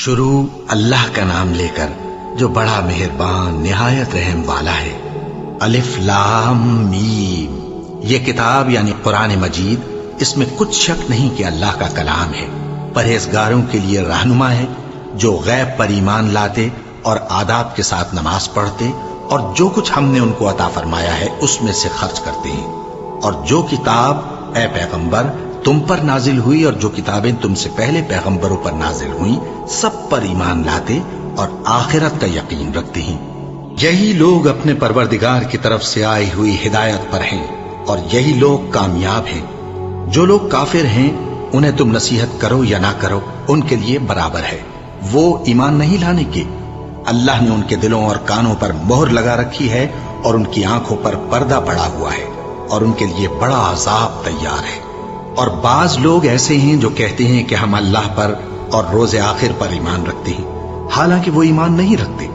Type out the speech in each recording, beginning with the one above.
شروع اللہ کا نام لے کر جو بڑا مہربان نہایت رحم والا ہے۔ الف لام میم، یہ کتاب یعنی قرآن مجید، اس میں کچھ شک نہیں کہ اللہ کا کلام ہے، پرہیزگاروں کے لیے رہنما ہے، جو غیب پر ایمان لاتے اور آداب کے ساتھ نماز پڑھتے اور جو کچھ ہم نے ان کو عطا فرمایا ہے اس میں سے خرچ کرتے ہیں، اور جو کتاب اے پیغمبر تم پر نازل ہوئی اور جو کتابیں تم سے پہلے پیغمبروں پر نازل ہوئیں سب پر ایمان لاتے اور آخرت کا یقین رکھتے ہیں۔ یہی لوگ اپنے پروردگار کی طرف سے آئی ہوئی ہدایت پر ہیں اور یہی لوگ کامیاب ہیں۔ جو لوگ کافر ہیں انہیں تم نصیحت کرو یا نہ کرو ان کے لیے برابر ہے، وہ ایمان نہیں لانے کے۔ اللہ نے ان کے دلوں اور کانوں پر مہر لگا رکھی ہے اور ان کی آنکھوں پر پردہ پڑا ہوا ہے اور ان کے لیے بڑا عذاب تیار ہے۔ اور بعض لوگ ایسے ہیں جو کہتے ہیں کہ ہم اللہ پر اور روز آخر پر ایمان رکھتے ہیں، حالانکہ وہ ایمان نہیں رکھتے۔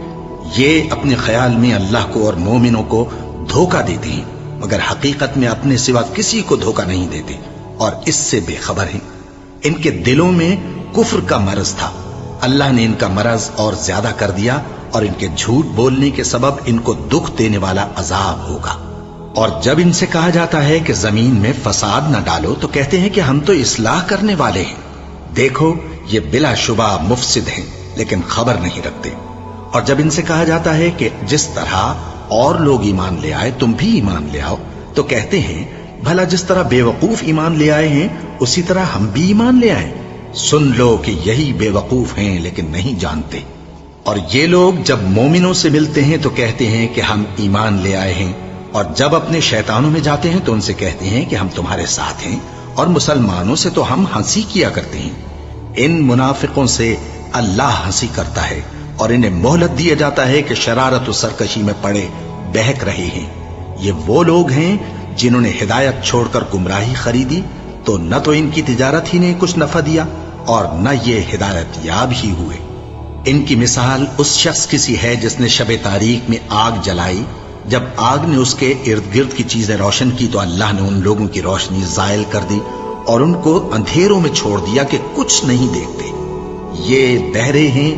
یہ اپنے خیال میں اللہ کو اور مومنوں کو دھوکہ دیتے ہیں، مگر حقیقت میں اپنے سوا کسی کو دھوکہ نہیں دیتے اور اس سے بے خبر ہیں۔ ان کے دلوں میں کفر کا مرض تھا، اللہ نے ان کا مرض اور زیادہ کر دیا اور ان کے جھوٹ بولنے کے سبب ان کو دکھ دینے والا عذاب ہوگا۔ اور جب ان سے کہا جاتا ہے کہ زمین میں فساد نہ ڈالو تو کہتے ہیں کہ ہم تو اصلاح کرنے والے ہیں۔ دیکھو یہ بلا شبہ مفسد ہیں لیکن خبر نہیں رکھتے۔ اور جب ان سے کہا جاتا ہے کہ جس طرح اور لوگ ایمان لے آئے تم بھی ایمان لے آؤ تو کہتے ہیں بھلا جس طرح بے وقوف ایمان لے آئے ہیں اسی طرح ہم بھی ایمان لے آئیں۔ سن لو کہ یہی بے وقوف ہیں لیکن نہیں جانتے۔ اور یہ لوگ جب مومنوں سے ملتے ہیں تو کہتے ہیں کہ ہم ایمان لے آئے ہیں، اور جب اپنے شیطانوں میں جاتے ہیں تو ان سے کہتے ہیں کہ ہم تمہارے ساتھ ہیں، اور مسلمانوں سے تو ہم ہنسی کیا کرتے ہیں۔ ان منافقوں سے اللہ ہنسی کرتا ہے اور انہیں مہلت دیا جاتا ہے کہ شرارت و سرکشی میں پڑے بہک رہے ہیں۔ یہ وہ لوگ ہیں جنہوں نے ہدایت چھوڑ کر گمراہی خریدی، تو نہ تو ان کی تجارت ہی نے کچھ نفع دیا اور نہ یہ ہدایت یاب ہی ہوئے۔ ان کی مثال اس شخص کی سی ہے جس نے شب تاریک میں آگ جلائی، جب آگ نے اس کے ارد گرد کی چیزیں روشن کی تو اللہ نے ان لوگوں کی روشنی زائل کر دی اور ان کو اندھیروں میں چھوڑ دیا کہ کچھ نہیں دیکھتے۔ یہ بہرے ہیں،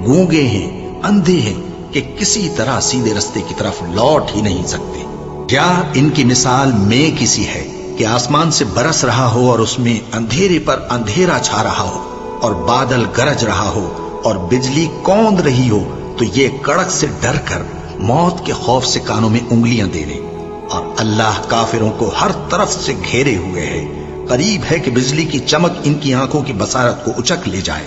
گونگے ہیں، اندھے ہیں کہ کسی طرح سیدھے رستے کی طرف لوٹ ہی نہیں سکتے۔ کیا ان کی مثال میں کسی ہے کہ آسمان سے برس رہا ہو اور اس میں اندھیرے پر اندھیرا چھا رہا ہو اور بادل گرج رہا ہو اور بجلی کوند رہی ہو تو یہ کڑک سے ڈر کر موت کے خوف سے کانوں میں انگلیاں دے لے۔ اور اللہ کافروں کو ہر طرف سے گھیرے ہوئے ہے، قریب ہے کہ بجلی کی چمک ان کی آنکھوں کی بصارت کو اچک لے جائے۔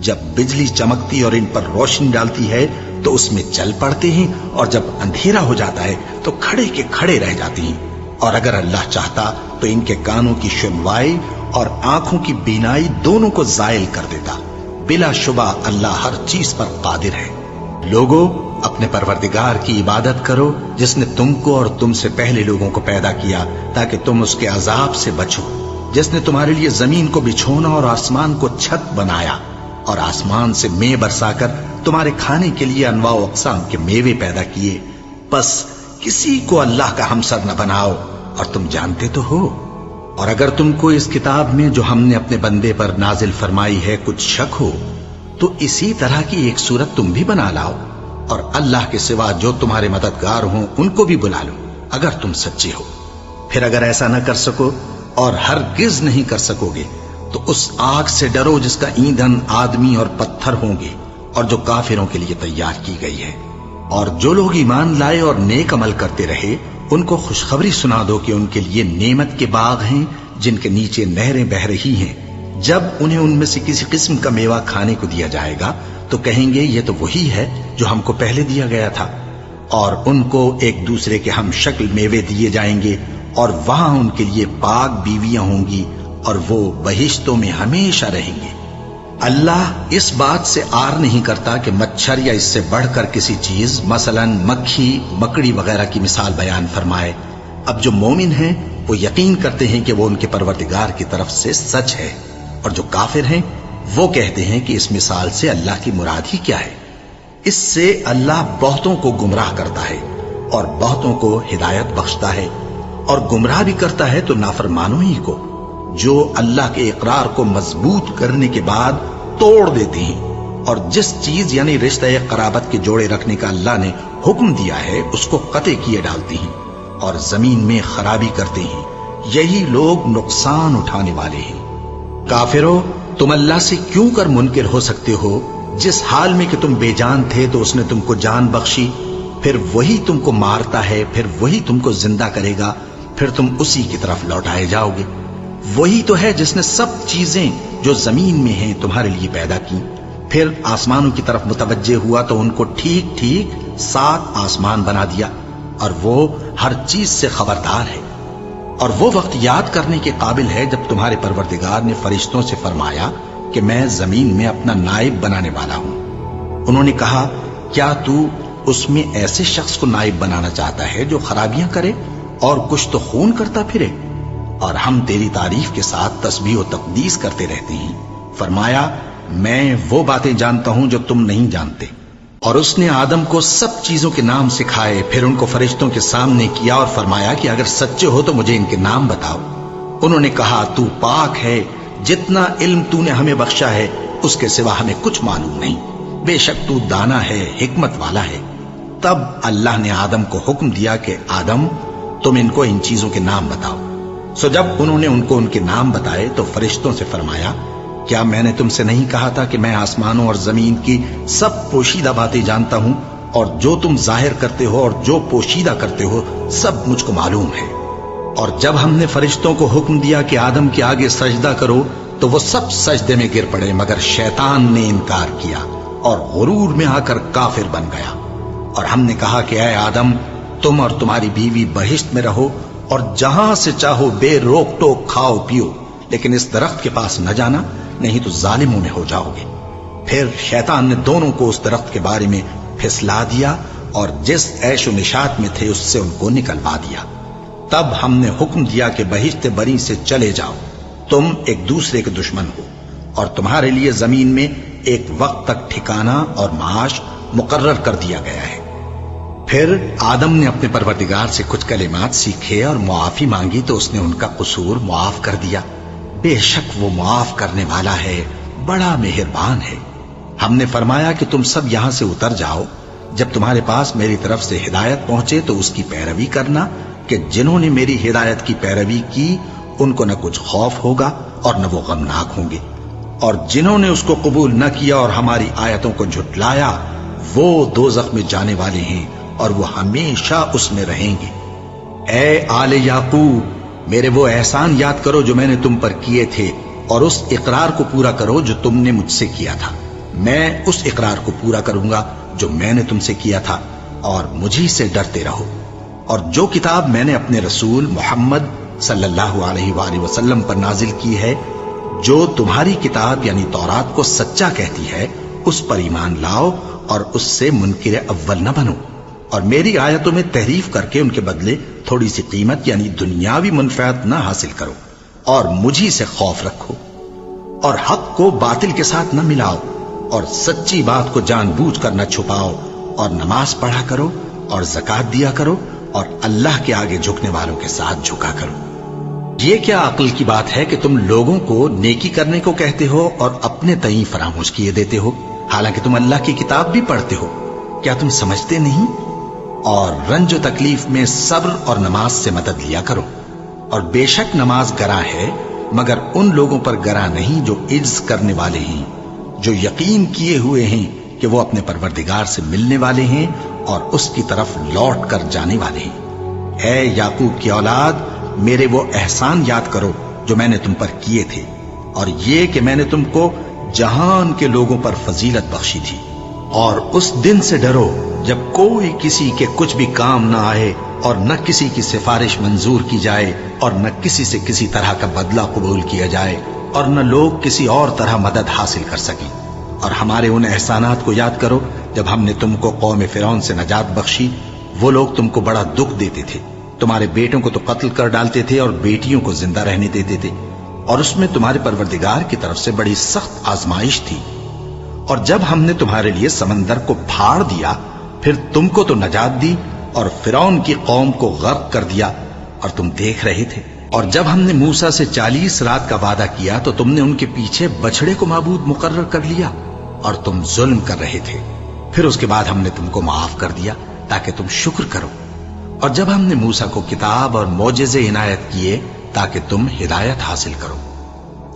جب بجلی چمکتی اور ان پر روشنی ڈالتی ہے تو اس میں چل پڑتے ہیں، اور جب اندھیرا ہو جاتا ہے تو کھڑے کے کھڑے رہ جاتے ہیں۔ اور اگر اللہ چاہتا تو ان کے کانوں کی سنوائی اور آنکھوں کی بینائی دونوں کو زائل کر دیتا۔ بلا شبہ اللہ ہر چیز پر قادر ہے۔ لوگوں، اپنے پروردگار کی عبادت کرو جس نے تم کو اور تم سے پہلے لوگوں کو پیدا کیا تاکہ تم اس کے عذاب سے بچو، جس نے تمہارے لیے زمین کو بچھونا اور آسمان کو چھت بنایا اور آسمان سے مے برسا کر تمہارے کھانے کے لیے انواع و اقسام کے میوے پیدا کیے۔ پس کسی کو اللہ کا ہمسر نہ بناؤ، اور تم جانتے تو ہو۔ اور اگر تم کو اس کتاب میں جو ہم نے اپنے بندے پر نازل فرمائی ہے کچھ شک ہو تو اسی طرح کی ایک صورت تم بھی بنا لاؤ، اور اللہ کے سوا جو تمہارے مددگار ہوں ان کو بھی بلا لو اگر تم سچے ہو۔ پھر اگر ایسا نہ کر سکو اور ہرگز نہیں کر سکو گے تو اس آگ سے ڈرو جس کا ایندھن آدمی اور پتھر ہوں گے اور جو کافروں کے لیے تیار کی گئی ہے۔ اور جو لوگ ایمان لائے اور نیک عمل کرتے رہے ان کو خوشخبری سنا دو کہ ان کے لیے نعمت کے باغ ہیں جن کے نیچے نہریں بہہ رہی ہیں۔ جب انہیں ان میں سے کسی قسم کا میوہ کھانے کو دیا جائے گا تو کہیں گے یہ تو وہی ہے جو ہم کو پہلے دیا گیا تھا، اور ان کو ایک دوسرے کے ہم شکل میوے دیے جائیں گے، اور وہاں ان کے لیے پاک بیویاں ہوں گی اور وہ بہشتوں میں ہمیشہ رہیں گے۔ اللہ اس بات سے آر نہیں کرتا کہ مچھر یا اس سے بڑھ کر کسی چیز مثلا مکھی، مکڑی وغیرہ کی مثال بیان فرمائے۔ اب جو مومن ہیں وہ یقین کرتے ہیں کہ وہ ان کے پروردگار کی طرف سے سچ ہے، اور جو کافر ہیں وہ کہتے ہیں کہ اس مثال سے اللہ کی مراد ہی کیا ہے۔ اس سے اللہ بہتوں کو گمراہ کرتا ہے اور بہتوں کو ہدایت بخشتا ہے، اور گمراہ بھی کرتا ہے تو نافرمانوں ہی کو، جو اللہ کے اقرار کو مضبوط کرنے کے بعد توڑ دیتے ہیں اور جس چیز یعنی رشتہ قرابت کے جوڑے رکھنے کا اللہ نے حکم دیا ہے اس کو قطع کیے ڈالتے ہیں اور زمین میں خرابی کرتے ہیں، یہی لوگ نقصان اٹھانے والے ہیں۔ کافرو، تم اللہ سے کیوں کر منکر ہو سکتے ہو؟ جس حال میں کہ تم بے جان تھے تو اس نے تم کو جان بخشی، پھر وہی تم کو مارتا ہے، پھر وہی تم کو زندہ کرے گا، پھر تم اسی کی طرف لوٹائے جاؤ گے۔ وہی تو ہے جس نے سب چیزیں جو زمین میں ہیں تمہارے لیے پیدا کی، پھر آسمانوں کی طرف متوجہ ہوا تو ان کو ٹھیک ٹھیک 7 آسمان بنا دیا، اور وہ ہر چیز سے خبردار ہے۔ اور وہ وقت یاد کرنے کے قابل ہے جب تمہارے پروردگار نے فرشتوں سے فرمایا کہ میں زمین میں اپنا نائب بنانے والا ہوں۔ انہوں نے کہا، کیا تو اس میں ایسے شخص کو نائب بنانا چاہتا ہے جو خرابیاں کرے اور کچھ تو خون کرتا پھرے؟ اور ہم تیری تعریف کے ساتھ تسبیح و تقدیس کرتے رہتے ہیں۔ فرمایا، میں وہ باتیں جانتا ہوں جو تم نہیں جانتے۔ اور اس نے آدم کو سب چیزوں کے نام سکھائے، پھر ان کو فرشتوں کے سامنے کیا اور فرمایا کہ اگر سچے ہو تو مجھے ان کے نام بتاؤ۔ انہوں نے کہا، تو پاک ہے، جتنا علم تو نے ہمیں بخشا ہے اس کے سوا ہمیں کچھ معلوم نہیں، بے شک تو دانا ہے، حکمت والا ہے۔ تب اللہ نے آدم کو حکم دیا کہ آدم، تم ان کو ان چیزوں کے نام بتاؤ۔ سو جب انہوں نے ان کو ان کے نام بتائے تو فرشتوں سے فرمایا، کیا میں نے تم سے نہیں کہا تھا کہ میں آسمانوں اور زمین کی سب پوشیدہ باتیں جانتا ہوں، اور جو تم ظاہر کرتے ہو اور جو پوشیدہ کرتے ہو سب مجھ کو معلوم ہے۔ اور جب ہم نے فرشتوں کو حکم دیا کہ آدم کے آگے سجدہ کرو تو وہ سب سجدے میں گر پڑے، مگر شیطان نے انکار کیا اور غرور میں آ کر کافر بن گیا۔ اور ہم نے کہا کہ اے آدم، تم اور تمہاری بیوی بہشت میں رہو اور جہاں سے چاہو بے روک ٹوک کھاؤ پیو، لیکن اس درخت کے پاس نہ جانا، نہیں تو ظالموں میں ہو جاؤ گے۔ پھر شیطان نے دونوں کو اس درخت کے بارے میں پھسلا دیا اور جس عیش و نشاط میں تھے اس سے ان کو نکلوا دیا۔ تب ہم نے حکم دیا کہ بہشت بری سے چلے جاؤ، تم ایک دوسرے کے دشمن ہو، اور تمہارے لیے زمین میں ایک وقت تک ٹھکانہ اور معاش مقرر کر دیا گیا ہے۔ پھر آدم نے اپنے پروردگار سے کچھ کلمات سیکھے اور معافی مانگی تو اس نے ان کا قصور معاف کر دیا۔ بے شک وہ معاف کرنے والا ہے، بڑا مہربان ہے۔ ہم نے فرمایا کہ تم سب یہاں سے اتر جاؤ، جب تمہارے پاس میری طرف سے ہدایت پہنچے تو اس کی پیروی کرنا، کہ جنہوں نے میری ہدایت کی پیروی کی ان کو نہ کچھ خوف ہوگا اور نہ وہ غمناک ہوں گے، اور جنہوں نے اس کو قبول نہ کیا اور ہماری آیتوں کو جھٹلایا وہ دوزخ میں جانے والے ہیں اور وہ ہمیشہ اس میں رہیں گے۔ اے آل یعقوب، میرے وہ احسان یاد کرو جو میں نے تم پر کیے تھے، اور اس اقرار کو پورا کرو جو تم نے مجھ سے کیا تھا۔ میں اس اقرار کو پورا کروں گا جو میں نے تم سے کیا تھا، اور مجھی سے ڈرتے رہو۔ اور جو کتاب میں نے اپنے رسول محمد صلی اللہ علیہ وآلہ وسلم پر نازل کی ہے، جو تمہاری کتاب یعنی تورات کو سچا کہتی ہے، اس پر ایمان لاؤ اور اس سے منکر اول نہ بنو، اور میری آیتوں میں تحریف کر کے ان کے بدلے تھوڑی سی قیمت یعنی دنیاوی منفعت نہ حاصل کرو، اور مجھی سے خوف رکھو، اور حق کو باطل کے ساتھ نہ ملاؤ، اور سچی بات کو جان بوجھ کر نہ چھپاؤ، اور نماز پڑھا کرو اور زکوٰۃ دیا کرو، اور اللہ کے آگے جھکنے والوں کے ساتھ جھکا کرو۔ یہ کیا عقل کی بات ہے کہ تم لوگوں کو نیکی کرنے کو کہتے ہو اور اپنے تئیں فراموش کیے دیتے ہو، حالانکہ تم اللہ کی کتاب بھی پڑھتے ہو؟ کیا تم سمجھتے نہیں؟ اور رنج و تکلیف میں صبر اور نماز سے مدد لیا کرو، اور بے شک نماز گراں ہے، مگر ان لوگوں پر گراں نہیں جو عجز کرنے والے ہیں، جو یقین کیے ہوئے ہیں کہ وہ اپنے پروردگار سے ملنے والے ہیں اور اس کی طرف لوٹ کر جانے والے ہیں۔ اے یعقوب کی اولاد، میرے وہ احسان یاد کرو جو میں نے تم پر کیے تھے، اور یہ کہ میں نے تم کو جہان کے لوگوں پر فضیلت بخشی تھی۔ اور اس دن سے ڈرو جب کوئی کسی کے کچھ بھی کام نہ آئے، اور نہ کسی کی سفارش منظور کی جائے، اور نہ کسی سے کسی طرح کا بدلہ قبول کیا جائے، اور نہ لوگ کسی اور طرح مدد حاصل کر سکیں۔ اور ہمارے ان احسانات کو یاد کرو جب ہم نے تم کو قوم فرعون سے نجات بخشی۔ وہ لوگ تم کو بڑا دکھ دیتے تھے، تمہارے بیٹوں کو تو قتل کر ڈالتے تھے اور بیٹیوں کو زندہ رہنے دیتے تھے، اور اس میں تمہارے پروردگار کی طرف سے بڑی سخت آزمائش تھی۔ اور جب ہم نے تمہارے لیے سمندر کو پھاڑ دیا، پھر تم کو تو نجات دی اور فرعون کی قوم کو غرق کر دیا، اور تم دیکھ رہے تھے۔ اور جب ہم نے موسیٰ سے 40 رات کا وعدہ کیا تو تم نے ان کے پیچھے بچھڑے کو معبود مقرر کر لیا، اور تم ظلم کر رہے تھے. پھر اس کے بعد ہم نے تم کو معاف کر دیا تاکہ تم شکر کرو. اور جب ہم نے موسیٰ کو کتاب اور معجزے عنایت کیے تاکہ تم ہدایت حاصل کرو.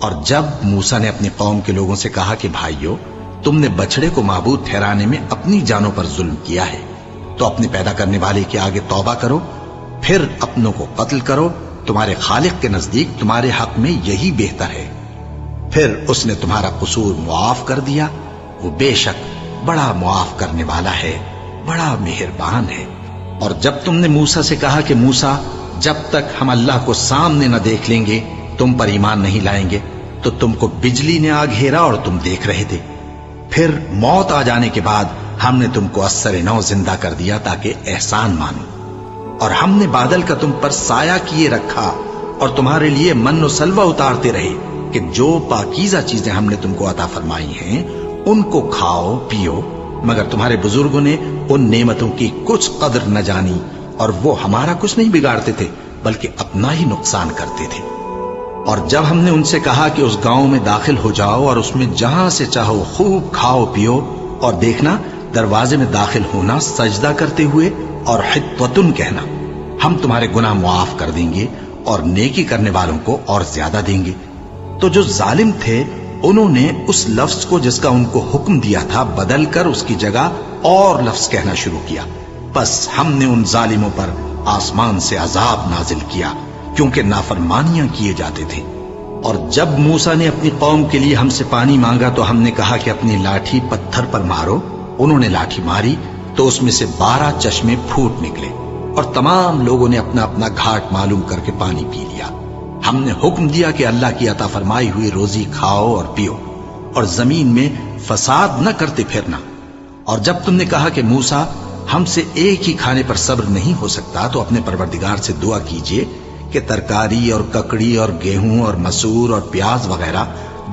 اور جب موسیٰ نے اپنی قوم کے لوگوں سے کہا کہ بھائیو، تم نے بچڑے کو معبود ٹھہرانے میں اپنی جانوں پر ظلم کیا ہے، تو اپنے پیدا کرنے والے کے آگے توبہ کرو، پھر اپنوں کو قتل کرو. تمہارے خالق کے نزدیک تمہارے حق میں یہی بہتر ہے. پھر اس نے تمہارا قصور معاف کر دیا. وہ بے شک بڑا معاف کرنے والا ہے، بڑا مہربان ہے. اور جب تم نے موسیٰ سے کہا کہ موسیٰ، جب تک ہم اللہ کو سامنے نہ دیکھ لیں گے تم پر ایمان نہیں لائیں گے، تو تم کو بجلی نے آ گھیرا اور تم دیکھ رہے تھے. پھر موت آ جانے کے بعد ہم نے تم کو اثر نو زندہ کر دیا تاکہ احسان مانو. اور ہم نے بادل کا تم پر سایہ کیے رکھا اور تمہارے لیے من و سلوہ اتارتے رہے کہ جو پاکیزہ چیزیں ہم نے تم کو عطا فرمائی ہیں ان کو کھاؤ پیو. مگر تمہارے بزرگوں نے ان نعمتوں کی کچھ قدر نہ جانی، اور وہ ہمارا کچھ نہیں بگاڑتے تھے بلکہ اپنا ہی نقصان کرتے تھے. اور جب ہم نے ان سے کہا کہ اس گاؤں میں داخل ہو جاؤ اور اس میں جہاں سے چاہو خوب کھاؤ پیو، اور دیکھنا دروازے میں داخل ہونا سجدہ کرتے ہوئے اور حطوتن کہنا، ہم تمہارے گناہ معاف کر دیں گے اور نیکی کرنے والوں کو اور زیادہ دیں گے. تو جو ظالم تھے انہوں نے اس لفظ کو جس کا ان کو حکم دیا تھا بدل کر اس کی جگہ اور لفظ کہنا شروع کیا. بس ہم نے ان ظالموں پر آسمان سے عذاب نازل کیا کیونکہ نافرمانیاں کیے جاتے تھے. اور جب موسیٰ نے اپنی قوم کے لیے ہم سے پانی مانگا تو ہم نے کہا کہ اپنی لاٹھی پتھر پر مارو. انہوں نے لاٹھی ماری تو اس میں سے 12 چشمے پھوٹ نکلے اور تمام لوگوں نے اپنا اپنا گھاٹ معلوم کر کے پانی پی لیا. ہم نے حکم دیا کہ اللہ کی عطا فرمائی ہوئی روزی کھاؤ اور پیو اور زمین میں فساد نہ کرتے پھرنا. اور جب تم نے کہا کہ موسیٰ ہم سے ایک ہی کھانے پر صبر نہیں ہو سکتا تو اپنے پروردگار سے دعا کیجئے کہ ترکاری اور ککڑی اور گیہوں اور مسور اور پیاز وغیرہ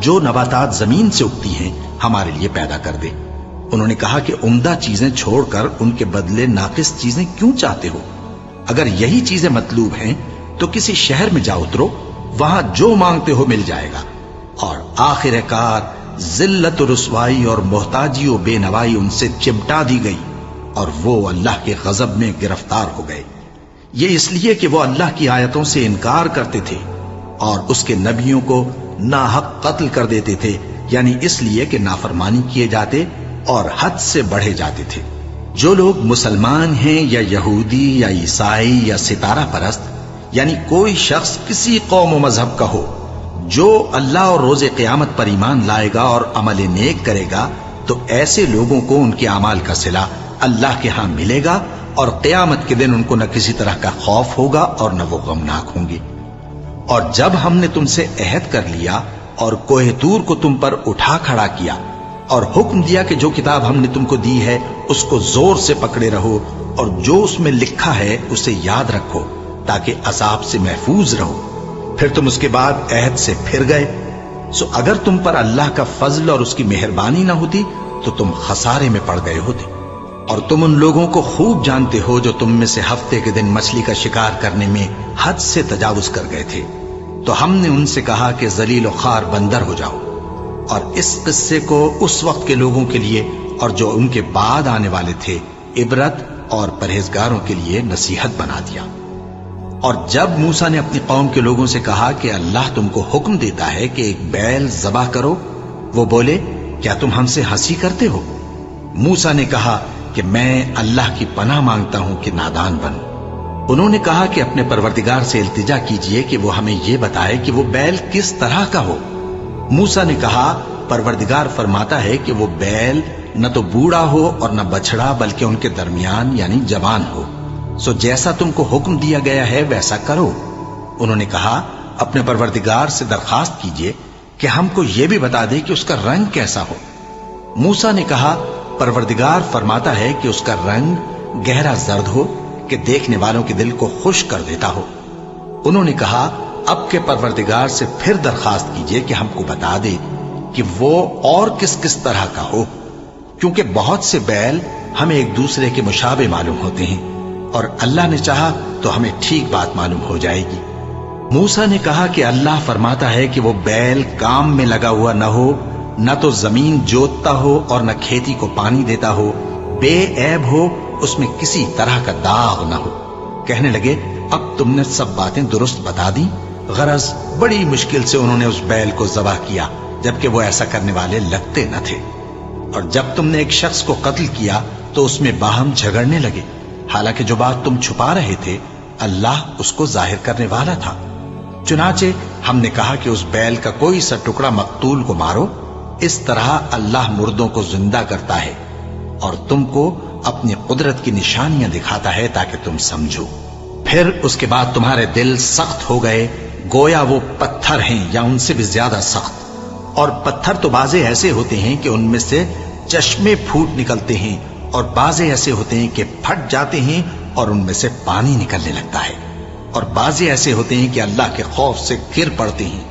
جو نباتات زمین سے اگتی ہیں ہمارے لیے پیدا کر دے. انہوں نے کہا کہ عمدہ چیزیں چھوڑ کر ان کے بدلے ناقص چیزیں کیوں چاہتے ہو؟ اگر یہی چیزیں مطلوب ہیں تو کسی شہر میں جا اترو، وہاں جو مانگتے ہو مل جائے گا. اور آخر کار ذلت و رسوائی اور محتاجی و بے نوائی ان سے چمٹا دی گئی اور وہ اللہ کے غضب میں گرفتار ہو گئے. یہ اس لیے کہ وہ اللہ کی آیتوں سے انکار کرتے تھے اور اس کے نبیوں کو ناحق قتل کر دیتے تھے، یعنی اس لیے کہ نافرمانی کیے جاتے اور حد سے بڑھے جاتے تھے. جو لوگ مسلمان ہیں یا یہودی یا عیسائی یا ستارہ پرست، یعنی کوئی شخص کسی قوم و مذہب کا ہو، جو اللہ اور روز قیامت پر ایمان لائے گا اور عمل نیک کرے گا تو ایسے لوگوں کو ان کے اعمال کا صلہ اللہ کے ہاں ملے گا اور قیامت کے دن ان کو نہ کسی طرح کا خوف ہوگا اور نہ وہ غمناک ہوں گے. اور جب ہم نے تم سے عہد کر لیا اور کوہ طور کو تم پر اٹھا کھڑا کیا اور حکم دیا کہ جو کتاب ہم نے تم کو دی ہے اس کو زور سے پکڑے رہو اور جو اس میں لکھا ہے اسے یاد رکھو تاکہ عذاب سے محفوظ رہو، پھر تم اس کے بعد عہد سے پھر گئے، سو اگر تم پر اللہ کا فضل اور اس کی مہربانی نہ ہوتی تو تم خسارے میں پڑ گئے ہوتے. اور تم ان لوگوں کو خوب جانتے ہو جو تم میں سے ہفتے کے دن مچھلی کا شکار کرنے میں حد سے تجاوز کر گئے تھے، تو ہم نے ان سے کہا کہ ذلیل و خوار بندر ہو جاؤ. اور اس قصے کو اس وقت کے لوگوں کے لیے اور جو ان کے بعد آنے والے تھے عبرت اور پرہیزگاروں کے لیے نصیحت بنا دیا. اور جب موسیٰ نے اپنی قوم کے لوگوں سے کہا کہ اللہ تم کو حکم دیتا ہے کہ ایک بیل ذبح کرو، وہ بولے کیا تم ہم سے ہنسی کرتے ہو؟ موسیٰ نے کہا کہ میں اللہ کی پناہ مانگتا ہوں کہ نادان بنوں. انہوں نے کہا کہ اپنے پروردگار سے التجا کیجئے کہ وہ ہمیں یہ بتائے کہ وہ بیل کس طرح کا ہو. موسیٰ نے کہا پروردگار فرماتا ہے کہ وہ بیل نہ تو بوڑھا ہو اور نہ بچڑا بلکہ ان کے درمیان یعنی جوان ہو، سو جیسا تم کو حکم دیا گیا ہے ویسا کرو. انہوں نے کہا اپنے پروردگار سے درخواست کیجئے کہ ہم کو یہ بھی بتا دے کہ اس کا رنگ کیسا ہو. موسیٰ نے کہا پروردگار فرماتا ہے کہ اس کا رنگ گہرا زرد ہو کہ دیکھنے والوں کے دل کو خوش کر دیتا ہو. انہوں نے کہا اب کے پروردگار سے پھر درخواست کیجئے کہ ہم کو بتا دے کہ وہ اور کس کس طرح کا ہو، کیونکہ بہت سے بیل ہمیں ایک دوسرے کے مشابہ معلوم ہوتے ہیں اور اللہ نے چاہا تو ہمیں ٹھیک بات معلوم ہو جائے گی. موسیٰ نے کہا کہ اللہ فرماتا ہے کہ وہ بیل کام میں لگا ہوا نہ ہو نہ تو زمین جوتتا ہو اور نہ کھیتی کو پانی دیتا ہو، بے عیب ہو، اس میں کسی طرح کا داغ نہ ہو۔ کہنے لگے اب تم نے سب باتیں درست بتا دی۔ غرض بڑی مشکل سے انہوں نے اس بیل کو ذبح کیا، جبکہ وہ ایسا کرنے والے لگتے نہ تھے۔ اور جب تم نے ایک شخص کو قتل کیا تو اس میں باہم جھگڑنے لگے، حالانکہ جو بات تم چھپا رہے تھے اللہ اس کو ظاہر کرنے والا تھا۔ چنانچہ ہم نے کہا کہ اس بیل کا کوئی سا ٹکڑا مقتول کو مارو، اس طرح اللہ مردوں کو زندہ کرتا ہے اور تم کو اپنی قدرت کی نشانیاں دکھاتا ہے تاکہ تم سمجھو۔ پھر اس کے بعد تمہارے دل سخت ہو گئے، گویا وہ پتھر ہیں یا ان سے بھی زیادہ سخت۔ اور پتھر تو بعضے ایسے ہوتے ہیں کہ ان میں سے چشمے پھوٹ نکلتے ہیں، اور بعضے ایسے ہوتے ہیں کہ پھٹ جاتے ہیں اور ان میں سے پانی نکلنے لگتا ہے، اور بعضے ایسے ہوتے ہیں کہ اللہ کے خوف سے گر پڑتے ہیں،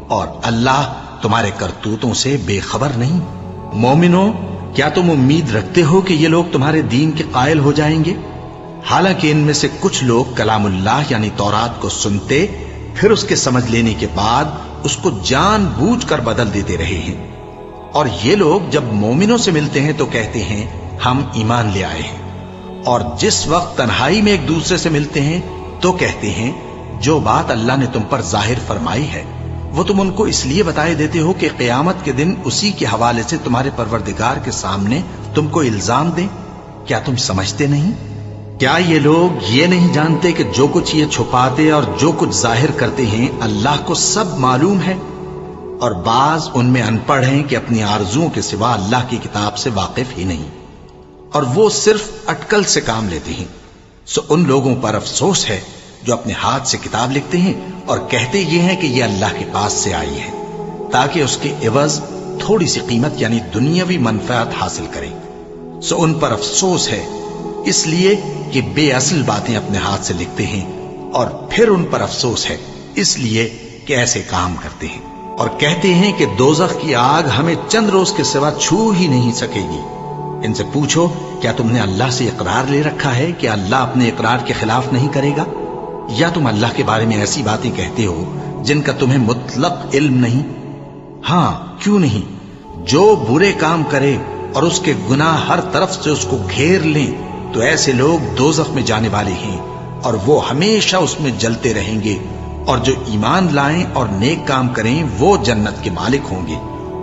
اور اللہ تمہارے کرتوتوں سے بے خبر نہیں۔ مومنو، کیا تم امید رکھتے ہو کہ یہ لوگ تمہارے دین کے قائل ہو جائیں گے؟ حالانکہ ان میں سے کچھ لوگ کلام اللہ یعنی تورات کو سنتے، پھر اس کے سمجھ لینے کے بعد اس کو جان بوجھ کر بدل دیتے رہے ہیں۔ اور یہ لوگ جب مومنوں سے ملتے ہیں تو کہتے ہیں ہم ایمان لے آئے ہیں، اور جس وقت تنہائی میں ایک دوسرے سے ملتے ہیں تو کہتے ہیں جو بات اللہ نے تم پر ظاہر فرمائی ہے وہ تم ان کو اس لیے بتائے دیتے ہو کہ قیامت کے دن اسی کے حوالے سے تمہارے پروردگار کے سامنے تم کو الزام دیں۔ کیا تم سمجھتے نہیں؟ کیا یہ لوگ یہ نہیں جانتے کہ جو کچھ یہ چھپاتے اور جو کچھ ظاہر کرتے ہیں اللہ کو سب معلوم ہے؟ اور بعض ان میں ان پڑھ ہیں کہ اپنی آرزوؤں کے سوا اللہ کی کتاب سے واقف ہی نہیں، اور وہ صرف اٹکل سے کام لیتے ہیں۔ سو ان لوگوں پر افسوس ہے جو اپنے ہاتھ سے کتاب لکھتے ہیں اور کہتے یہ ہیں کہ یہ اللہ کے پاس سے آئی ہے، تاکہ اس کے عوض تھوڑی سی قیمت یعنی دنیاوی منفعت حاصل کریں۔ سو ان پر افسوس ہے اس لیے کہ بے اصل باتیں اپنے ہاتھ سے لکھتے ہیں، اور پھر ان پر افسوس ہے اس لیے کہ ایسے کام کرتے ہیں، اور کہتے ہیں کہ دوزخ کی آگ ہمیں چند روز کے سوا چھو ہی نہیں سکے گی۔ ان سے پوچھو کیا تم نے اللہ سے اقرار لے رکھا ہے کہ اللہ اپنے اقرار کے خلاف نہیں کرے گا؟ یا تم اللہ کے بارے میں ایسی باتیں کہتے ہو جن کا تمہیں مطلق علم نہیں؟ ہاں کیوں نہیں، جو برے کام کرے اور اس کے گناہ ہر طرف سے اس کو گھیر لیں تو ایسے لوگ دوزخ میں جانے والے ہیں، اور وہ ہمیشہ اس میں جلتے رہیں گے، اور جو ایمان لائیں اور نیک کام کریں وہ جنت کے مالک ہوں گے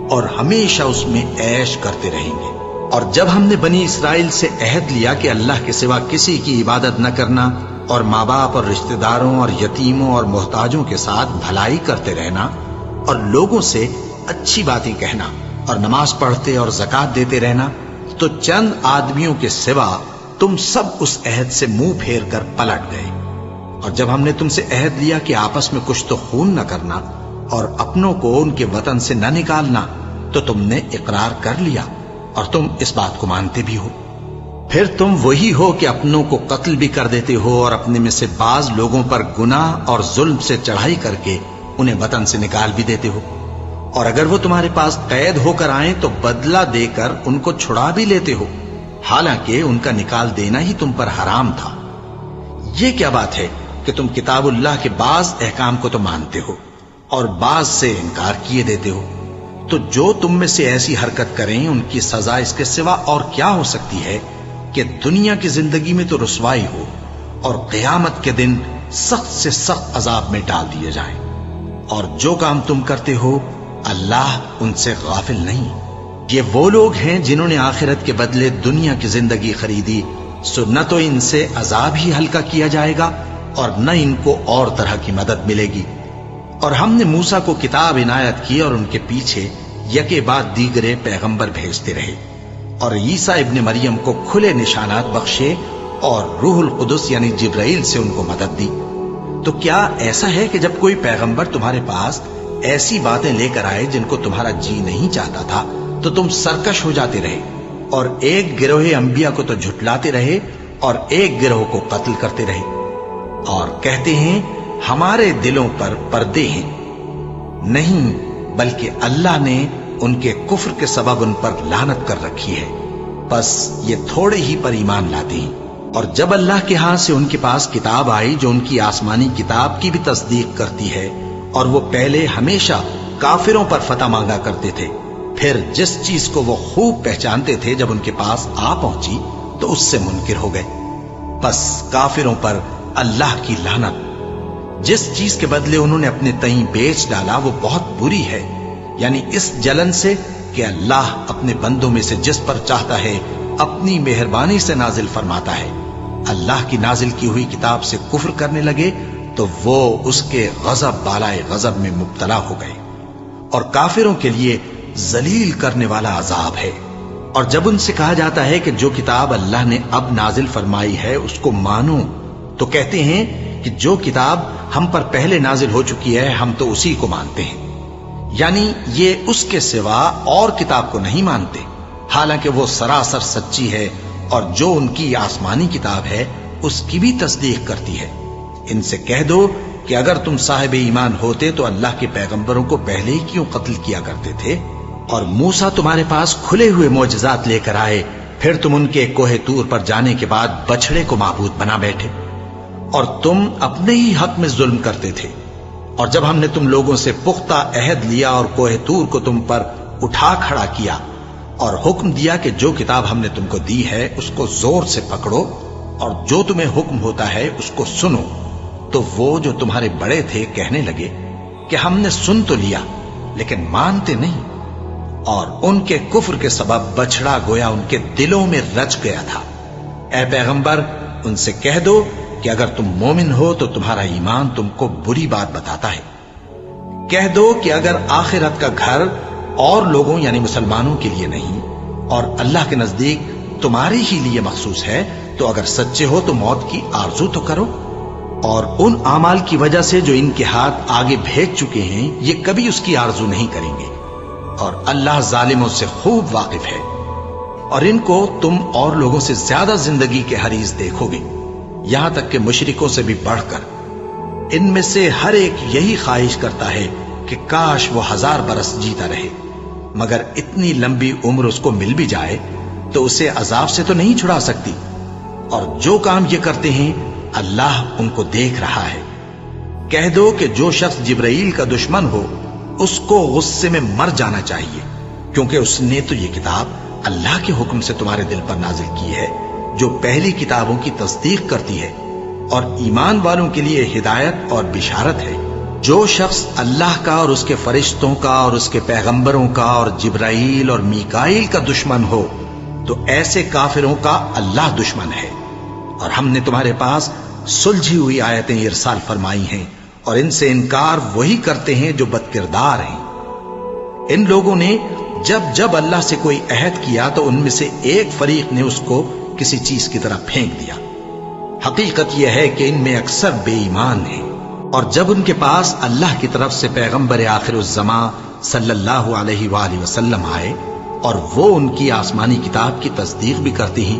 اور ہمیشہ اس میں عیش کرتے رہیں گے۔ اور جب ہم نے بنی اسرائیل سے عہد لیا کہ اللہ کے سوا کسی کی عبادت نہ کرنا، اور ماں باپ اور رشتہ داروں اور یتیموں اور محتاجوں کے ساتھ بھلائی کرتے رہنا، اور لوگوں سے اچھی باتیں کہنا، اور نماز پڑھتے اور زکوٰۃ دیتے رہنا، تو چند آدمیوں کے سوا تم سب اس عہد سے منہ پھیر کر پلٹ گئے۔ اور جب ہم نے تم سے عہد لیا کہ آپس میں کچھ تو خون نہ کرنا اور اپنوں کو ان کے وطن سے نہ نکالنا، تو تم نے اقرار کر لیا اور تم اس بات کو مانتے بھی ہو۔ پھر تم وہی ہو کہ اپنوں کو قتل بھی کر دیتے ہو، اور اپنے میں سے بعض لوگوں پر گناہ اور ظلم سے چڑھائی کر کے انہیں وطن سے نکال بھی دیتے ہو، اور اگر وہ تمہارے پاس قید ہو کر آئیں تو بدلہ دے کر ان کو چھڑا بھی لیتے ہو، حالانکہ ان کا نکال دینا ہی تم پر حرام تھا۔ یہ کیا بات ہے کہ تم کتاب اللہ کے بعض احکام کو تو مانتے ہو اور بعض سے انکار کیے دیتے ہو؟ تو جو تم میں سے ایسی حرکت کریں ان کی سزا اس کے سوا اور کیا ہو سکتی ہے کہ دنیا کی زندگی میں تو رسوائی ہو اور قیامت کے دن سخت سے سخت عذاب میں ڈال دیے جائیں۔ اور جو کام تم کرتے ہو اللہ ان سے غافل نہیں۔ یہ وہ لوگ ہیں جنہوں نے آخرت کے بدلے دنیا کی زندگی خریدی، سو نہ تو ان سے عذاب ہی ہلکا کیا جائے گا اور نہ ان کو اور طرح کی مدد ملے گی۔ اور ہم نے موسیٰ کو کتاب عنایت کی اور ان کے پیچھے یکے بعد دیگرے پیغمبر بھیجتے رہے، اور عیسیٰ ابن مریم کو کھلے نشانات بخشے اور روح القدس یعنی جبرائیل سے ان کو مدد دی۔ تو کیا ایسا ہے کہ جب کوئی پیغمبر تمہارے پاس ایسی باتیں لے کر آئے جن کو تمہارا جی نہیں چاہتا تھا تو تم سرکش ہو جاتے رہے، اور ایک گروہ انبیاء کو تو جھٹلاتے رہے اور ایک گروہ کو قتل کرتے رہے، اور کہتے ہیں ہمارے دلوں پر پردے ہیں؟ نہیں، بلکہ اللہ نے ان کے کفر کے سبب ان پر لعنت کر رکھی ہے، بس یہ تھوڑے ہی پر ایمان لاتے ہیں۔ اور جب اللہ کے ہاں سے ان کے پاس کتاب آئی جو ان کی آسمانی کتاب کی بھی تصدیق کرتی ہے، اور وہ پہلے ہمیشہ کافروں پر فتح مانگا کرتے تھے، پھر جس چیز کو وہ خوب پہچانتے تھے جب ان کے پاس آ پہنچی تو اس سے منکر ہو گئے۔ بس کافروں پر اللہ کی لعنت۔ جس چیز کے بدلے انہوں نے اپنے تئیں بیچ ڈالا وہ بہت بری ہے، یعنی اس جلن سے کہ اللہ اپنے بندوں میں سے جس پر چاہتا ہے اپنی مہربانی سے نازل فرماتا ہے۔ اللہ کی نازل کی ہوئی کتاب سے کفر کرنے لگے تو وہ اس کے غضب بالائے غضب میں مبتلا ہو گئے، اور کافروں کے لیے ذلیل کرنے والا عذاب ہے۔ اور جب ان سے کہا جاتا ہے کہ جو کتاب اللہ نے اب نازل فرمائی ہے اس کو مانو، تو کہتے ہیں کہ جو کتاب ہم پر پہلے نازل ہو چکی ہے ہم تو اسی کو مانتے ہیں، یعنی یہ اس کے سوا اور کتاب کو نہیں مانتے، حالانکہ وہ سراسر سچی ہے اور جو ان کی آسمانی کتاب ہے اس کی بھی تصدیق کرتی ہے۔ ان سے کہہ دو کہ اگر تم صاحب ایمان ہوتے تو اللہ کے پیغمبروں کو پہلے ہی کیوں قتل کیا کرتے تھے؟ اور موسیٰ تمہارے پاس کھلے ہوئے معجزات لے کر آئے، پھر تم ان کے کوہ طور پر جانے کے بعد بچڑے کو معبود بنا بیٹھے، اور تم اپنے ہی حق میں ظلم کرتے تھے۔ اور جب ہم نے تم لوگوں سے پختہ عہد لیا اور کوہ طور کو تم پر اٹھا کھڑا کیا اور حکم دیا کہ جو کتاب ہم نے تم کو دی ہے اس کو زور سے پکڑو اور جو تمہیں حکم ہوتا ہے اس کو سنو، تو وہ جو تمہارے بڑے تھے کہنے لگے کہ ہم نے سن تو لیا لیکن مانتے نہیں، اور ان کے کفر کے سبب بچڑا گویا ان کے دلوں میں رچ گیا تھا۔ اے پیغمبر ان سے کہہ دو کہ اگر تم مومن ہو تو تمہارا ایمان تم کو بری بات بتاتا ہے۔ کہہ دو کہ اگر آخرت کا گھر اور لوگوں یعنی مسلمانوں کے لیے نہیں اور اللہ کے نزدیک تمہارے ہی لیے مخصوص ہے تو اگر سچے ہو تو موت کی آرزو تو کرو، اور ان اعمال کی وجہ سے جو ان کے ہاتھ آگے بھیج چکے ہیں یہ کبھی اس کی آرزو نہیں کریں گے، اور اللہ ظالموں سے خوب واقف ہے۔ اور ان کو تم اور لوگوں سے زیادہ زندگی کے حریص دیکھو گے، یہاں تک کہ مشرکوں سے بھی بڑھ کر۔ ان میں سے ہر ایک یہی خواہش کرتا ہے کہ کاش وہ 1000 برس جیتا رہے، مگر اتنی لمبی عمر اس کو مل بھی جائے تو اسے عذاب سے تو نہیں چھڑا سکتی، اور جو کام یہ کرتے ہیں اللہ ان کو دیکھ رہا ہے۔ کہہ دو کہ جو شخص جبرائیل کا دشمن ہو اس کو غصے میں مر جانا چاہیے، کیونکہ اس نے تو یہ کتاب اللہ کے حکم سے تمہارے دل پر نازل کی ہے جو پہلی کتابوں کی تصدیق کرتی ہے، اور ایمان والوں کے لیے ہدایت اور بشارت ہے۔ جو شخص اللہ کا اور اس کے فرشتوں کا اور اس کے پیغمبروں کا اور جبرائیل اور میکائیل کا دشمن ہو تو ایسے کافروں کا اللہ دشمن ہے۔ اور ہم نے تمہارے پاس سلجھی ہوئی آیتیں ارسال فرمائی ہیں، اور ان سے انکار وہی کرتے ہیں جو بد کردار ہیں۔ ان لوگوں نے جب جب اللہ سے کوئی عہد کیا تو ان میں سے ایک فریق نے اس کو کسی چیز کی طرح پھینک دیا۔ حقیقت یہ ہے کہ ان میں اکثر بے ایمان ہیں، اور جب ان کے پاس اللہ کی طرف سے پیغمبر آخر الزماں صلی اللہ علیہ وآلہ وسلم آئے اور وہ ان کی آسمانی کتاب کی تصدیق بھی کرتے ہیں،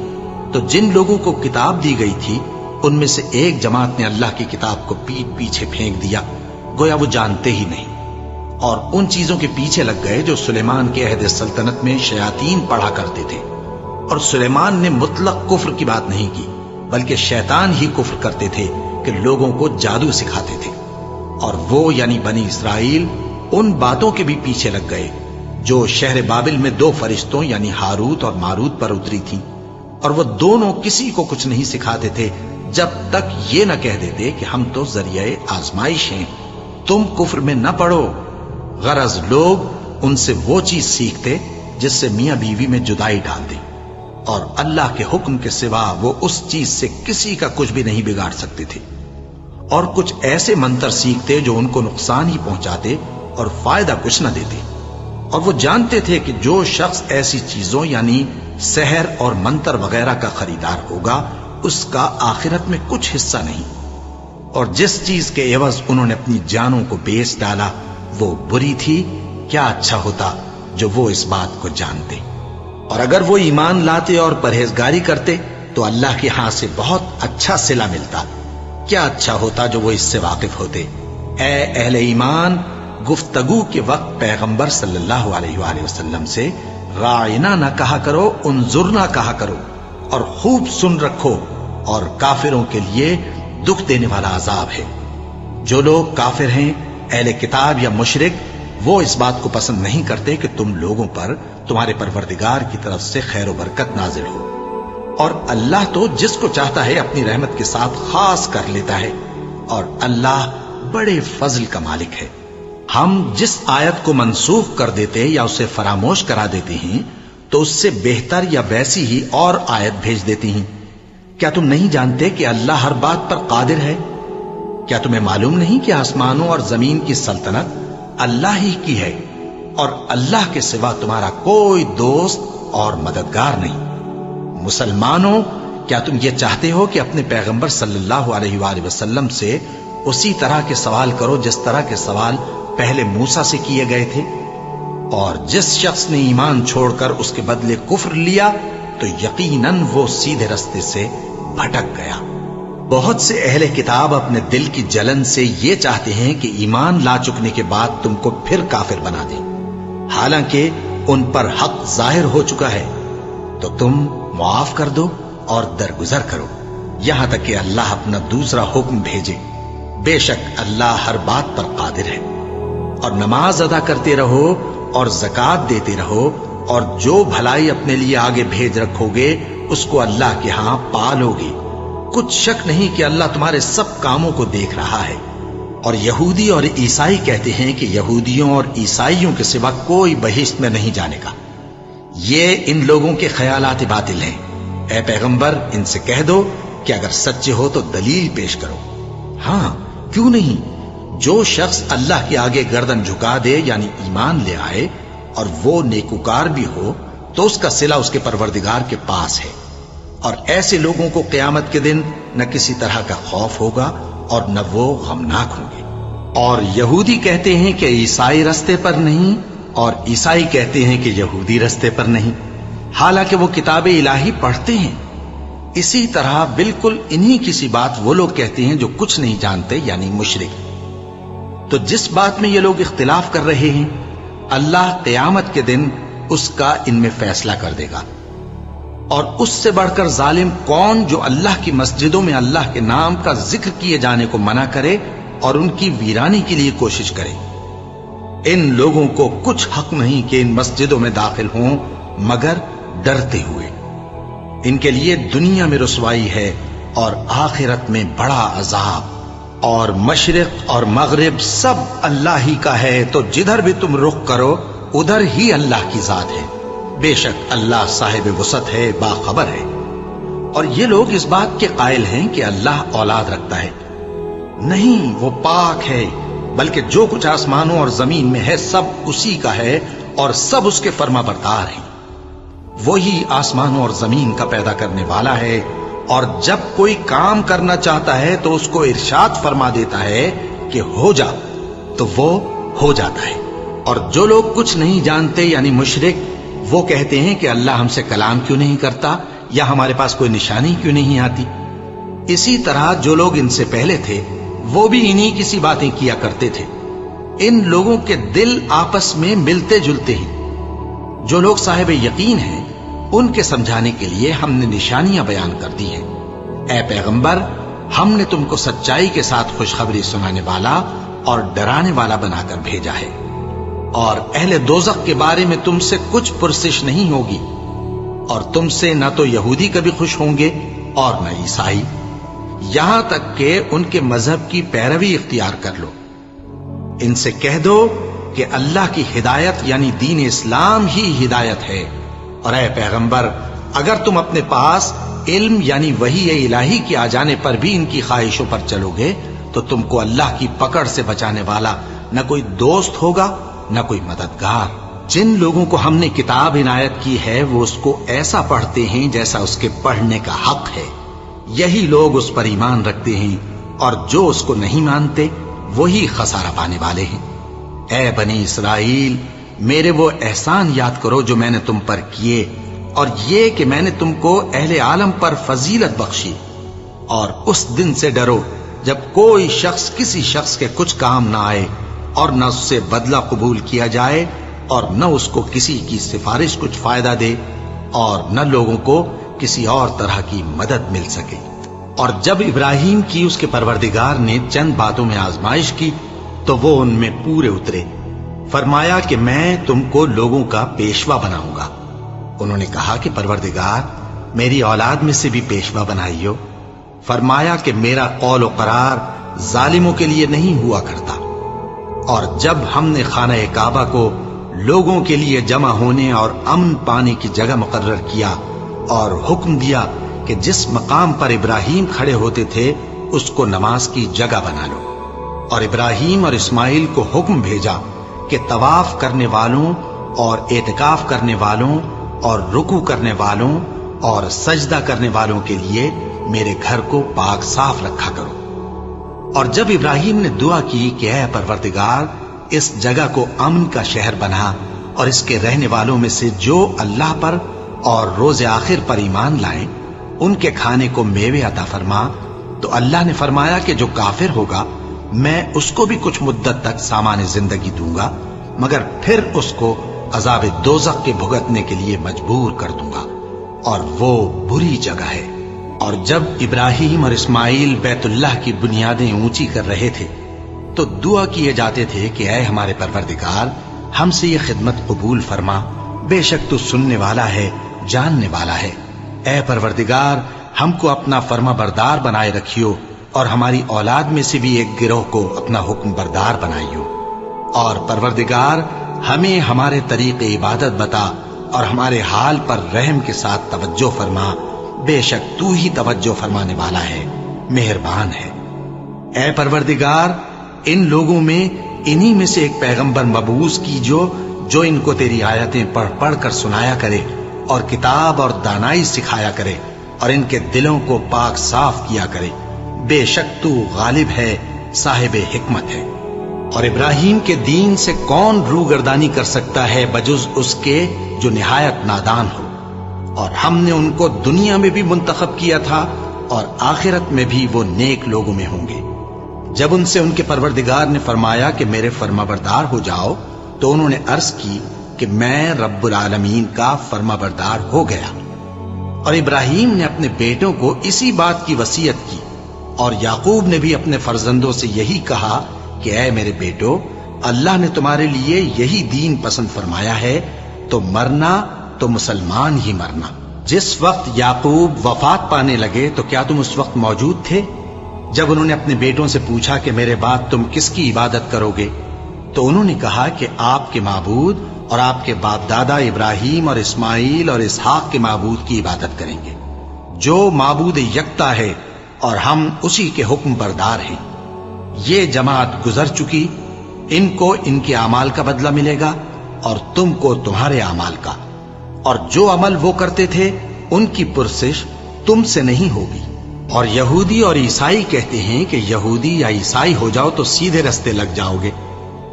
تو جن لوگوں کو کتاب دی گئی تھی ان میں سے ایک جماعت نے اللہ کی کتاب کو پیٹ پیچھے پھینک دیا، گویا وہ جانتے ہی نہیں، اور ان چیزوں کے پیچھے لگ گئے جو سلیمان کے عہد سلطنت میں شیاطین پڑھا کرتے تھے۔ اور سلیمان نے مطلق کفر کی بات نہیں کی، بلکہ شیطان ہی کفر کرتے تھے کہ لوگوں کو جادو سکھاتے تھے، اور وہ یعنی بنی اسرائیل ان باتوں کے بھی پیچھے لگ گئے جو شہر بابل میں 2 فرشتوں یعنی ہاروت اور ماروت پر اتری تھی، اور وہ دونوں کسی کو کچھ نہیں سکھاتے تھے جب تک یہ نہ کہہ دیتے کہ ہم تو ذریعہ آزمائش ہیں، تم کفر میں نہ پڑو۔ غرض لوگ ان سے وہ چیز سیکھتے جس سے میاں بیوی میں جدائی ڈال دیں، اور اللہ کے حکم کے سوا وہ اس چیز سے کسی کا کچھ بھی نہیں بگاڑ سکتے تھے، اور کچھ ایسے منتر سیکھتے جو ان کو نقصان ہی پہنچاتے اور فائدہ کچھ نہ دیتے، اور وہ جانتے تھے کہ جو شخص ایسی چیزوں یعنی سحر اور منتر وغیرہ کا خریدار ہوگا اس کا آخرت میں کچھ حصہ نہیں، اور جس چیز کے عوض انہوں نے اپنی جانوں کو بیچ ڈالا وہ بری تھی، کیا اچھا ہوتا جو وہ اس بات کو جانتے۔ اور اگر وہ ایمان لاتے اور پرہیزگاری کرتے تو اللہ کے ہاں سے بہت اچھا صلہ ملتا، کیا اچھا ہوتا جو وہ اس سے واقف ہوتے۔ اے اہل ایمان، گفتگو کے وقت پیغمبر صلی اللہ علیہ وآلہ وسلم سے راعنا نہ کہا کرو، انظرنا کہا کرو، اور خوب سن رکھو، اور کافروں کے لیے دکھ دینے والا عذاب ہے۔ جو لوگ کافر ہیں، اہل کتاب یا مشرک، وہ اس بات کو پسند نہیں کرتے کہ تم لوگوں پر تمہارے پروردگار کی طرف سے خیر و برکت نازل ہو، اور اللہ تو جس کو چاہتا ہے اپنی رحمت کے ساتھ خاص کر لیتا ہے، اور اللہ بڑے فضل کا مالک ہے۔ ہم جس آیت کو منسوخ کر دیتے یا اسے فراموش کرا دیتے ہیں تو اس سے بہتر یا ویسی ہی اور آیت بھیج دیتی ہیں۔ کیا تم نہیں جانتے کہ اللہ ہر بات پر قادر ہے؟ کیا تمہیں معلوم نہیں کہ آسمانوں اور زمین کی سلطنت اللہ ہی کی ہے، اور اللہ کے سوا تمہارا کوئی دوست اور مددگار نہیں؟ مسلمانوں، کیا تم یہ چاہتے ہو کہ اپنے پیغمبر صلی اللہ علیہ وآلہ وسلم سے اسی طرح کے سوال کرو جس طرح کے سوال پہلے موسیٰ سے کیے گئے تھے؟ اور جس شخص نے ایمان چھوڑ کر اس کے بدلے کفر لیا تو یقیناً وہ سیدھے رستے سے بھٹک گیا۔ بہت سے اہل کتاب اپنے دل کی جلن سے یہ چاہتے ہیں کہ ایمان لا چکنے کے بعد تم کو پھر کافر بنا دیں، حالانکہ ان پر حق ظاہر ہو چکا ہے۔ تو تم معاف کر دو اور درگزر کرو یہاں تک کہ اللہ اپنا دوسرا حکم بھیجے۔ بے شک اللہ ہر بات پر قادر ہے۔ اور نماز ادا کرتے رہو اور زکوٰۃ دیتے رہو، اور جو بھلائی اپنے لیے آگے بھیج رکھو گے اس کو اللہ کے ہاں پالو گے۔ کچھ شک نہیں کہ اللہ تمہارے سب کاموں کو دیکھ رہا ہے۔ اور یہودی اور عیسائی کہتے ہیں کہ یہودیوں اور عیسائیوں کے سوا کوئی بہشت میں نہیں جانے گا۔ یہ ان لوگوں کے خیالات باطل ہیں۔ اے پیغمبر، ان سے کہہ دو کہ اگر سچے ہو تو دلیل پیش کرو۔ ہاں، کیوں نہیں؟ جو شخص اللہ کے آگے گردن جھکا دے یعنی ایمان لے آئے اور وہ نیکوکار بھی ہو تو اس کا صلہ اس کے پروردگار کے پاس ہے، اور ایسے لوگوں کو قیامت کے دن نہ کسی طرح کا خوف ہوگا اور نہ وہ غمناک ہوں گے۔ اور یہودی کہتے ہیں کہ عیسائی رستے پر نہیں، اور عیسائی کہتے ہیں کہ یہودی رستے پر نہیں، حالانکہ وہ کتاب الہی پڑھتے ہیں۔ اسی طرح بالکل انہی کسی بات وہ لوگ کہتے ہیں جو کچھ نہیں جانتے یعنی مشرک۔ تو جس بات میں یہ لوگ اختلاف کر رہے ہیں اللہ قیامت کے دن اس کا ان میں فیصلہ کر دے گا۔ اور اس سے بڑھ کر ظالم کون جو اللہ کی مسجدوں میں اللہ کے نام کا ذکر کیے جانے کو منع کرے اور ان کی ویرانی کے لیے کوشش کرے۔ ان لوگوں کو کچھ حق نہیں کہ ان مسجدوں میں داخل ہوں مگر ڈرتے ہوئے۔ ان کے لیے دنیا میں رسوائی ہے اور آخرت میں بڑا عذاب۔ اور مشرق اور مغرب سب اللہ ہی کا ہے، تو جدھر بھی تم رخ کرو ادھر ہی اللہ کی ذات ہے۔ بے شک اللہ صاحب وسعت ہے، باخبر ہے۔ اور یہ لوگ اس بات کے قائل ہیں کہ اللہ اولاد رکھتا ہے۔ نہیں، وہ پاک ہے، بلکہ جو کچھ آسمانوں اور زمین میں ہے سب اسی کا ہے اور سب اس کے فرما بردار ہیں۔ وہی آسمانوں اور زمین کا پیدا کرنے والا ہے، اور جب کوئی کام کرنا چاہتا ہے تو اس کو ارشاد فرما دیتا ہے کہ ہو جا، تو وہ ہو جاتا ہے۔ اور جو لوگ کچھ نہیں جانتے یعنی مشرک، وہ کہتے ہیں کہ اللہ ہم سے کلام کیوں نہیں کرتا یا ہمارے پاس کوئی نشانی کیوں نہیں آتی۔ اسی طرح جو لوگ ان سے پہلے تھے وہ بھی انہی کسی باتیں کیا کرتے تھے۔ ان لوگوں کے دل آپس میں ملتے جلتے ہیں۔ جو لوگ صاحب یقین ہیں ان کے سمجھانے کے لیے ہم نے نشانیاں بیان کر دی ہیں۔ اے پیغمبر، ہم نے تم کو سچائی کے ساتھ خوشخبری سنانے والا اور ڈرانے والا بنا کر بھیجا ہے، اور اہل دوزخ کے بارے میں تم سے کچھ پرسش نہیں ہوگی، اور تم سے نہ تو یہودی کبھی خوش ہوں گے اور نہ عیسائی، یہاں تک کہ ان کے مذہب کی پیروی اختیار کر لو۔ ان سے کہہ دو کہ اللہ کی ہدایت یعنی دین اسلام ہی ہدایت ہے، اور اے پیغمبر، اگر تم اپنے پاس علم یعنی وحی الہی کے آ جانے پر بھی ان کی خواہشوں پر چلو گے تو تم کو اللہ کی پکڑ سے بچانے والا نہ کوئی دوست ہوگا نہ کوئی مددگار۔ جن لوگوں کو ہم نے کتاب عنایت کی ہے وہ اس کو ایسا پڑھتے ہیں جیسا اس کے پڑھنے کا حق ہے، یہی لوگ اس پر ایمان رکھتے ہیں، اور جو اس کو نہیں مانتے وہی خسارہ پانے والے ہیں۔ اے بنی اسرائیل، میرے وہ احسان یاد کرو جو میں نے تم پر کیے، اور یہ کہ میں نے تم کو اہل عالم پر فضیلت بخشی، اور اس دن سے ڈرو جب کوئی شخص کسی شخص کے کچھ کام نہ آئے اور نہ اس سے بدلہ قبول کیا جائے اور نہ اس کو کسی کی سفارش کچھ فائدہ دے اور نہ لوگوں کو کسی اور طرح کی مدد مل سکے۔ اور جب ابراہیم کی اس کے پروردگار نے چند باتوں میں آزمائش کی تو وہ ان میں پورے اترے، فرمایا کہ میں تم کو لوگوں کا پیشوا بناؤں گا۔ انہوں نے کہا کہ پروردگار میری اولاد میں سے بھی پیشوا بنائیو۔ فرمایا کہ میرا قول و قرار ظالموں کے لیے نہیں ہوا کرتا۔ اور جب ہم نے خانہ کعبہ کو لوگوں کے لیے جمع ہونے اور امن پانے کی جگہ مقرر کیا اور حکم دیا کہ جس مقام پر ابراہیم کھڑے ہوتے تھے اس کو نماز کی جگہ بنا لو، اور ابراہیم اور اسماعیل کو حکم بھیجا کہ طواف کرنے والوں اور اعتکاف کرنے والوں اور رکوع کرنے والوں اور سجدہ کرنے والوں کے لیے میرے گھر کو پاک صاف رکھا کرو۔ اور جب ابراہیم نے دعا کی کہ اے پروردگار اس جگہ کو امن کا شہر بنا، اور اس کے رہنے والوں میں سے جو اللہ پر اور روز آخر پر ایمان لائیں ان کے کھانے کو میوے عطا فرما، تو اللہ نے فرمایا کہ جو کافر ہوگا میں اس کو بھی کچھ مدت تک سامان زندگی دوں گا، مگر پھر اس کو عذاب دوزخ کے بھگتنے کے لیے مجبور کر دوں گا، اور وہ بری جگہ ہے۔ اور جب ابراہیم اور اسماعیل بیت اللہ کی بنیادیں اونچی کر رہے تھے تو دعا کیے جاتے تھے کہ اے ہمارے پروردگار ہم سے یہ خدمت قبول فرما، بے شک تو سننے والا ہے، جاننے والا ہے۔ اے پروردگار ہم کو اپنا فرما بردار بنائے رکھیو، اور ہماری اولاد میں سے بھی ایک گروہ کو اپنا حکم بردار بنائیو۔ اور پروردگار ہمیں ہمارے طریق عبادت بتا، اور ہمارے حال پر رحم کے ساتھ توجہ فرما، بے شک تو ہی توجہ فرمانے والا ہے، مہربان ہے۔ اے پروردگار ان لوگوں میں انہی میں سے ایک پیغمبر مبعوث کیجو جو ان کو تیری آیتیں پڑھ پڑھ کر سنایا کرے اور کتاب اور دانائی سکھایا کرے اور ان کے دلوں کو پاک صاف کیا کرے، بے شک تو غالب ہے، صاحب حکمت ہے۔ اور ابراہیم کے دین سے کون روگردانی کر سکتا ہے بجز اس کے جو نہایت نادان ہو؟ اور ہم نے ان کو دنیا میں بھی منتخب کیا تھا اور آخرت میں بھی وہ نیک لوگوں میں ہوں گے۔ جب ان سے ان کے پروردگار نے فرمایا کہ میرے فرما بردار ہو جاؤ تو انہوں نے عرض کی کہ میں رب العالمین کا فرما بردار ہو گیا۔ اور ابراہیم نے اپنے بیٹوں کو اسی بات کی وصیت کی، اور یعقوب نے بھی اپنے فرزندوں سے یہی کہا کہ اے میرے بیٹو، اللہ نے تمہارے لیے یہی دین پسند فرمایا ہے، تو مرنا تو مسلمان ہی مرنا۔ جس وقت یعقوب وفات پانے لگے تو کیا تم اس وقت موجود تھے جب انہوں نے اپنے بیٹوں سے پوچھا کہ میرے بعد تم کس کی عبادت کرو گے؟ تو انہوں نے کہا کہ آپ کے معبود اور آپ کے باپ دادا ابراہیم اور اسماعیل اور اسحاق کے معبود کی عبادت کریں گے، جو معبود یکتا ہے اور ہم اسی کے حکم بردار ہیں۔ یہ جماعت گزر چکی، ان کو ان کے اعمال کا بدلہ ملے گا اور تم کو تمہارے اعمال کا، اور جو عمل وہ کرتے تھے ان کی پرسش تم سے نہیں ہوگی۔ اور یہودی اور عیسائی کہتے ہیں کہ یہودی یا عیسائی ہو جاؤ تو سیدھے رستے لگ جاؤ گے۔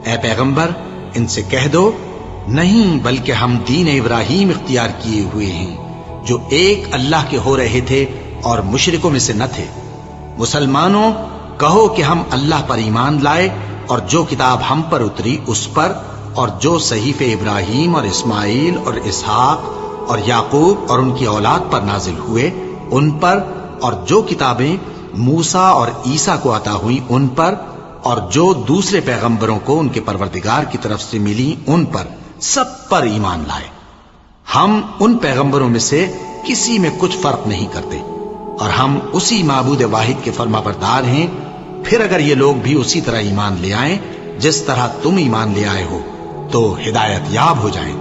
اے پیغمبر ان سے کہہ دو نہیں، بلکہ ہم دین ابراہیم اختیار کیے ہوئے ہیں جو ایک اللہ کے ہو رہے تھے اور مشرکوں میں سے نہ تھے۔ مسلمانوں کہو کہ ہم اللہ پر ایمان لائے اور جو کتاب ہم پر اتری اس پر، اور جو صحیفے ابراہیم اور اسماعیل اور اسحاق اور یعقوب اور ان کی اولاد پر نازل ہوئے ان پر، اور جو کتابیں موسیٰ اور عیسیٰ کو عطا ہوئیں ان پر، اور جو دوسرے پیغمبروں کو ان کے پروردگار کی طرف سے ملی ان پر، سب پر ایمان لائے۔ ہم ان پیغمبروں میں سے کسی میں کچھ فرق نہیں کرتے، اور ہم اسی معبود واحد کے فرما بردار ہیں۔ پھر اگر یہ لوگ بھی اسی طرح ایمان لے آئیں جس طرح تم ایمان لے آئے ہو تو ہدایت یاب ہو جائیں،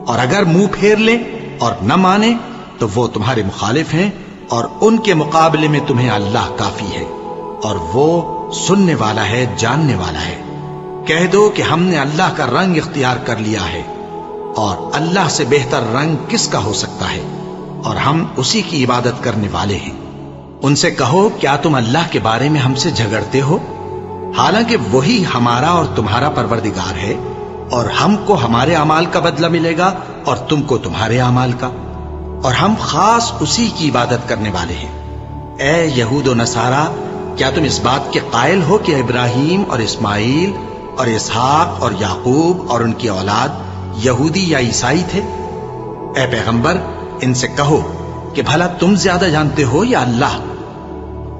اور اگر منہ پھیر لیں اور نہ مانیں تو وہ تمہارے مخالف ہیں، اور ان کے مقابلے میں تمہیں اللہ کافی ہے، اور وہ سننے والا ہے، جاننے والا ہے۔ کہہ دو کہ ہم نے اللہ کا رنگ اختیار کر لیا ہے، اور اللہ سے بہتر رنگ کس کا ہو سکتا ہے، اور ہم اسی کی عبادت کرنے والے ہیں۔ ان سے کہو کیا تم اللہ کے بارے میں ہم سے جھگڑتے ہو، حالانکہ وہی ہمارا اور تمہارا پروردگار ہے، اور ہم کو ہمارے اعمال کا بدلہ ملے گا اور تم کو تمہارے اعمال کا، اور ہم خاص اسی کی عبادت کرنے والے ہیں۔ اے یہود و نصارا، کیا تم اس بات کے قائل ہو کہ ابراہیم اور اسماعیل اور اسحاق اور یعقوب اور ان کی اولاد یہودی یا عیسائی تھے؟ اے پیغمبر ان سے کہو کہ بھلا تم زیادہ جانتے ہو یا اللہ؟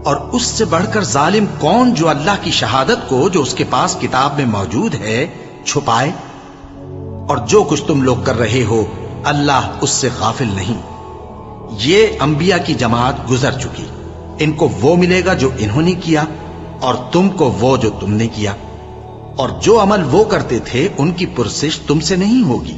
اور اس سے بڑھ کر ظالم کون جو اللہ کی شہادت کو جو اس کے پاس کتاب میں موجود ہے چھپائے؟ اور جو کچھ تم لوگ کر رہے ہو اللہ اس سے غافل نہیں۔ یہ انبیاء کی جماعت گزر چکی، ان کو وہ ملے گا جو انہوں نے کیا، اور تم کو وہ جو تم نے کیا، اور جو عمل وہ کرتے تھے ان کی پرسش تم سے نہیں ہوگی۔